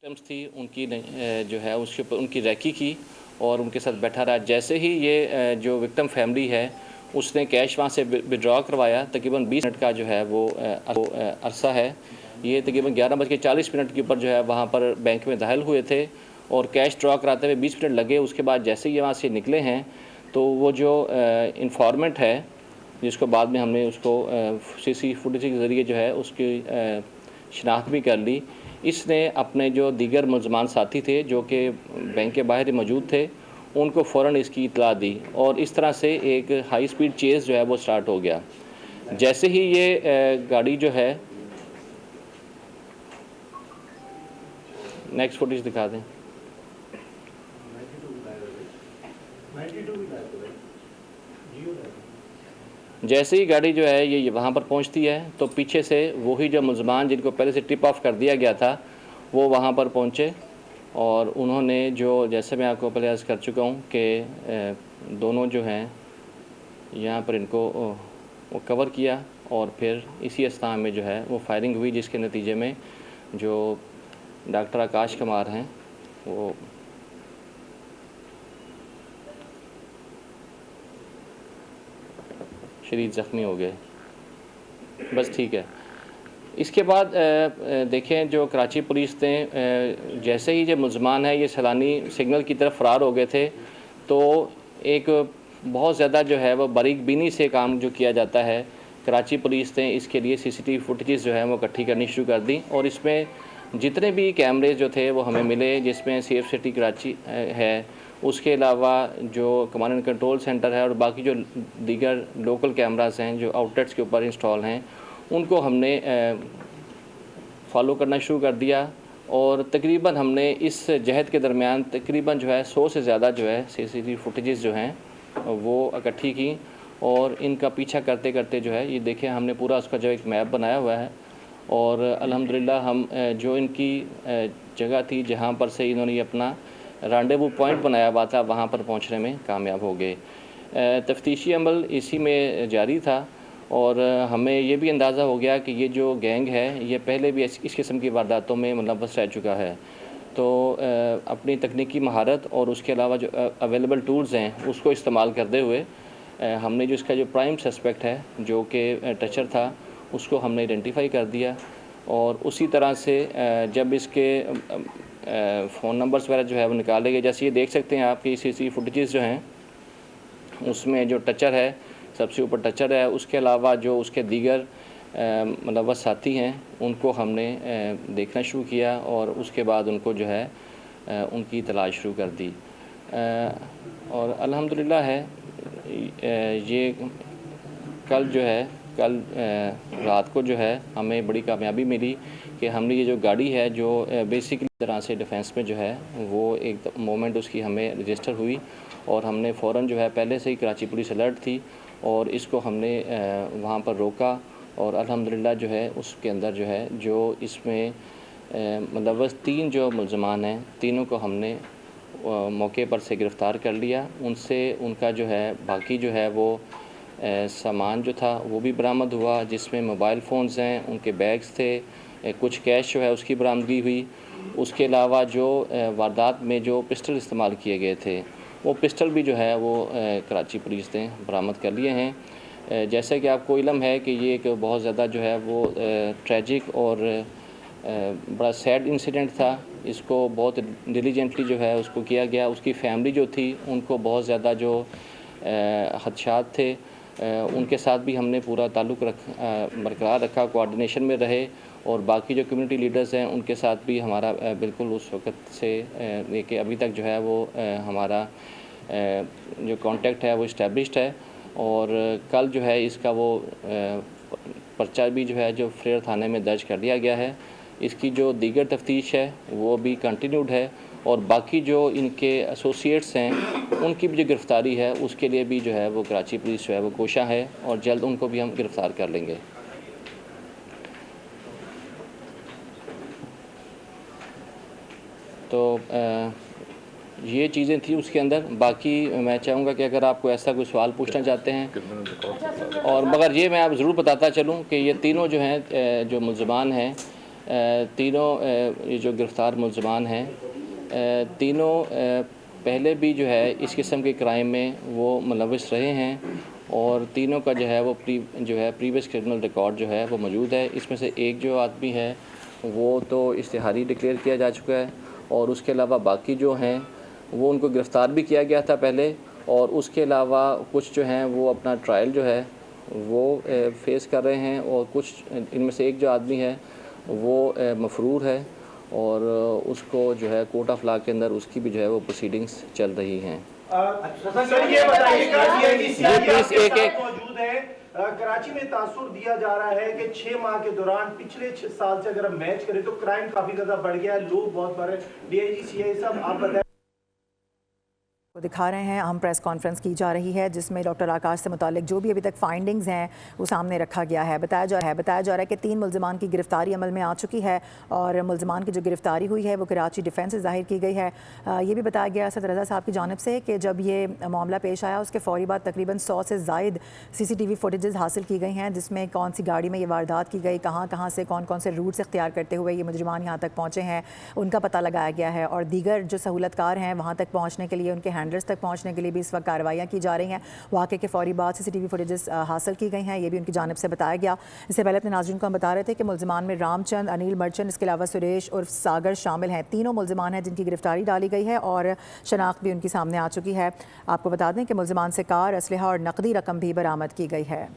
थी उनकी जो है उसके ऊपर उनकी रैकी की और उनके साथ बैठा रहा। जैसे ही ये जो विक्टिम फैमिली है उसने कैश वहाँ से विड्रॉ करवाया, तकरीबन 20 मिनट का जो है वो अरसा है। ये तकरीबन 11:40 के ऊपर जो है वहाँ पर बैंक में दाखिल हुए थे और कैश ड्रॉ कराते हुए 20 मिनट लगे। उसके बाद जैसे ही ये वहाँ से निकले हैं तो वो जो इंफॉर्मेंट है, जिसको बाद में हमने उसको सीसी फुटेज के ज़रिए जो है उसकी शनाख्त भी कर ली, इसने अपने जो दीगर मुलज़मान साथी थे जो कि बैंक के बाहर ही मौजूद थे, उनको फ़ौरन इसकी इत्तला दी और इस तरह से एक हाई स्पीड चेज़ जो है वो स्टार्ट हो गया। जैसे ही ये गाड़ी जो है, नेक्स्ट फुटेज दिखा दें। जैसे ही गाड़ी जो है ये वहाँ पर पहुँचती है तो पीछे से वही जो मुलज़मान जिनको पहले से टिप ऑफ कर दिया गया था वो वहाँ पर पहुँचे और उन्होंने जो, जैसे मैं आपको पहले अर्ज़ कर चुका हूँ कि दोनों जो हैं यहाँ पर इनको वो कवर किया और फिर इसी अवस्था में जो है वो फायरिंग हुई, जिसके नतीजे में जो डॉक्टर आकाश कुमार हैं वो शदीद ज़ख्मी हो गए। बस ठीक है। इसके बाद देखें जो कराची पुलिस ने जैसे ही जो मुलज़मान है ये सैलानी सिग्नल की तरफ फ़रार हो गए थे, तो एक बहुत ज़्यादा जो है वो बारीक बीनी से काम जो किया जाता है, कराची पुलिस ने इसके लिए सीसीटीवी फुटेज जो है वो इकट्ठी करनी शुरू कर दी और इसमें जितने भी कैमरे जो थे वो हमें मिले, जिसमें सेफ सिटी कराची है, उसके अलावा जो कमांड एंड कंट्रोल सेंटर है और बाकी जो दीगर लोकल कैमरास हैं जो आउटलेट्स के ऊपर इंस्टॉल हैं, उनको हमने फॉलो करना शुरू कर दिया और तकरीबन हमने इस जहद के दरमियान तकरीबन जो है 100 से ज़्यादा जो है सीसीटीवी फुटेजेस जो हैं वो इकट्ठी की और इनका पीछा करते करते जो है ये देखें हमने पूरा उसका जो एक मैप बनाया हुआ है और अल्हम्दुलिल्लाह हम जो इनकी जगह थी जहाँ पर से इन्होंने अपना रांडेवू पॉइंट बनाया हुआ था वहाँ पर पहुँचने में कामयाब हो गए। तफ्तीशी अमल इसी में जारी था और हमें ये भी अंदाज़ा हो गया कि ये जो गैंग है ये पहले भी इस किस्म की वारदातों में मुलव्वस रह चुका है। तो अपनी तकनीकी महारत और उसके अलावा जो अवेलेबल टूल्स हैं उसको इस्तेमाल करते हुए हमने जो इसका जो प्राइम सस्पेक्ट है जो कि टचर था उसको हमने आइडेंटिफाई कर दिया और उसी तरह से जब इसके फ़ोन नंबर्स वगैरह जो है वो निकाले गए, जैसे ये देख सकते हैं आपकी सीसी फुटेजेस जो हैं उसमें जो टचर है सबसे ऊपर टचर है, उसके अलावा जो उसके दीगर मुलव्वस साथी हैं उनको हमने देखना शुरू किया और उसके बाद उनको जो है उनकी तलाश शुरू कर दी और अल्हम्दुलिल्लाह है ये कल रात को जो है हमें बड़ी कामयाबी मिली कि हमने ये जो गाड़ी है जो बेसिकली तरह से डिफेंस में जो है वो एक मोमेंट उसकी हमें रजिस्टर हुई और हमने फ़ौरन जो है पहले से ही कराची पुलिस अलर्ट थी और इसको हमने वहाँ पर रोका और अल्हम्दुलिल्लाह जो है उसके अंदर जो है जो इसमें मुलव्वस 3 जो मुलज़मान हैं तीनों को हमने मौके पर से गिरफ़्तार कर लिया। उनसे उनका जो है बाकी जो है वो सामान जो था वो भी बरामद हुआ, जिसमें मोबाइल फ़ोन्स हैं, उनके बैग्स थे, कुछ कैश जो है उसकी बरामदगी हुई। उसके अलावा जो वारदात में जो पिस्टल इस्तेमाल किए गए थे वो पिस्टल भी जो है वो कराची पुलिस ने बरामद कर लिए हैं। जैसे कि आपको इल्म है कि ये एक बहुत ज़्यादा जो है वो ट्रैजिक और बड़ा सैड इंसिडेंट था। इसको बहुत डिलीजेंटली जो है उसको किया गया। उसकी फैमिली जो थी उनको बहुत ज़्यादा जो खदशात थे उनके साथ भी हमने पूरा ताल्लुक़ बरकरार रखा, कोऑर्डिनेशन में रहे और बाकी जो कम्युनिटी लीडर्स हैं उनके साथ भी हमारा बिल्कुल उस वक़्त से लेके अभी तक जो है वो हमारा जो कांटेक्ट है वो इस्टेब्लिश्ड है और कल जो है इसका वो पर्चा भी जो है जो फ्रेर थाने में दर्ज कर दिया गया है। इसकी जो दीगर तफ्तीश है वो भी कंटिन्यूड है और बाकी जो इनके एसोसिएट्स हैं उनकी भी जो गिरफ़्तारी है उसके लिए भी जो है वो कराची पुलिस जो है वो कोशा है और जल्द उनको भी हम गिरफ़्तार कर लेंगे। तो ये चीज़ें थी उसके अंदर। बाकी मैं चाहूँगा कि अगर आपको ऐसा कोई सवाल पूछना चाहते हैं और मगर ये मैं आप ज़रूर बताता चलूँ कि ये तीनों जो हैं जो मुलज़मान हैं तीनों ये जो गिरफ़्तार मुलज़मान हैं तीनों पहले भी जो है इस किस्म के क्राइम में वो मुलविस रहे हैं और तीनों का जो है वो प्रीवियस क्रिमिनल रिकॉर्ड जो है वो मौजूद है। इसमें से एक जो आदमी है वो तो इश्तिहारी डिक्लेयर किया जा चुका है और उसके अलावा बाकी जो हैं वो उनको गिरफ़्तार भी किया गया था पहले, और उसके अलावा कुछ जो हैं वो अपना ट्रायल जो है वो फेस कर रहे हैं, और कुछ इनमें से एक जो आदमी है वो मफरूर है और उसको जो है कोर्ट ऑफ लॉ के अंदर उसकी भी जो है वो प्रोसीडिंग्स चल रही हैं। सर ये बताइएगा एक मौजूद है कराची में तासुर दिया जा रहा है कि 6 माह के दौरान पिछले 6 साल से अगर हम मैच करें तो क्राइम काफी ज्यादा बढ़ गया है, लोग बहुत बड़े। डीआईजी सीआई साहब आप बताएं। दिखा रहे हैं, अहम प्रेस कॉन्फ्रेंस की जा रही है जिसमें डॉक्टर आकाश से मुतालिक जो भी अभी तक फाइंडिंग्स हैं वो सामने रखा गया है। बताया जा रहा है कि 3 मुलज़मान की गिरफ्तारी अमल में आ चुकी है और मुलज़मान की जो गिरफ्तारी हुई है वो कराची डिफेंस से ज़ाहिर की गई है। ये भी बताया गया असद रज़ा साहब की जानिब से कि जब ये मामला पेश आया उसके फ़ौरी बाद तकरीबन 100 से ज़ायद CCTV फुटेजेस हासिल की गई हैं जिसमें कौन सी गाड़ी में ये वारदात की गई, कहाँ से कौन कौन से रूट्स इख्तियार करते हुए ये मुजरिमान यहाँ तक पहुँचे हैं उनका पता लगाया गया है, और दीगर जो सहूलतकार हैं वहाँ तक पहुँचने के लिए, उनके हैंडलर्स तक पहुँचने के लिए भी इस वक्त कार्रवाइयाँ की जा रही हैं। वाक़े के फ़ौरी बाद CCTV फुटेजेस हासिल की गई हैं, ये भी उनकी जानिब से बताया गया। इससे पहले अपने नाज़रीन को हम बता रहे थे कि मुलज़मान में रामचंद, अनिल मर्चेंट, इसके अलावा सुरेश उर्फ सागर शामिल हैं। तीनों मुलज़मान हैं जिनकी गिरफ्तारी डाली गई है और शनाख्त भी उनकी सामने आ चुकी है। आपको बता दें कि मुलज़मान से कार, असलहा और नकदी रकम भी बरामद की गई है।